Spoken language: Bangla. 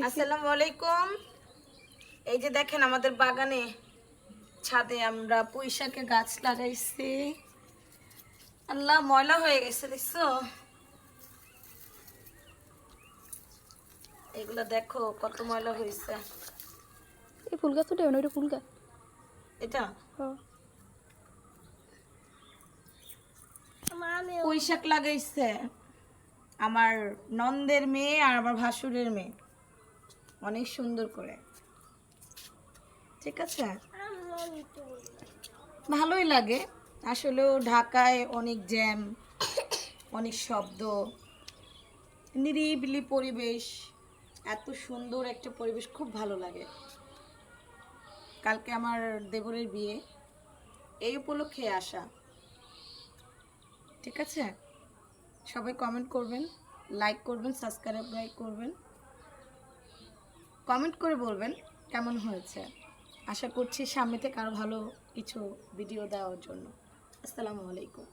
আসসালামু আলাইকুম। এই যে দেখেন আমাদের বাগানে ছাদে আমরা পুঁই শাকের গাছ লাগাইছি। আল্লাহ ময়লা হয়ে গেছে দেখছো, এগুলা দেখো কত ময়লা হয়েছে। এই ফুল গাছ ওটা ওটা ফুল গাছ এটা পুঁই শাক লাগাইছে আমার নন্দের মেয়ে আর আমার ভাসুরের মেয়ে, অনেক সুন্দর করে। ঠিক আছে, ভালোই লাগে আসলেও। ঢাকায় অনেক জ্যাম, অনেক শব্দ, নিরিবিলি পরিবেশ, এত সুন্দর একটা পরিবেশ, খুব ভালো লাগে। কালকে আমার দেবরের বিয়ে, এই উপলক্ষে আসা। ঠিক আছে, সবাই কমেন্ট করবেন, লাইক করবেন, সাবস্ক্রাইব করবেন, কমেন্ট করে বলবেন কেমন হয়েছে। আশা করছি সামনে থেকে আরও ভালো কিছু ভিডিও দেওয়ার জন্য। আসসালামু আলাইকুম।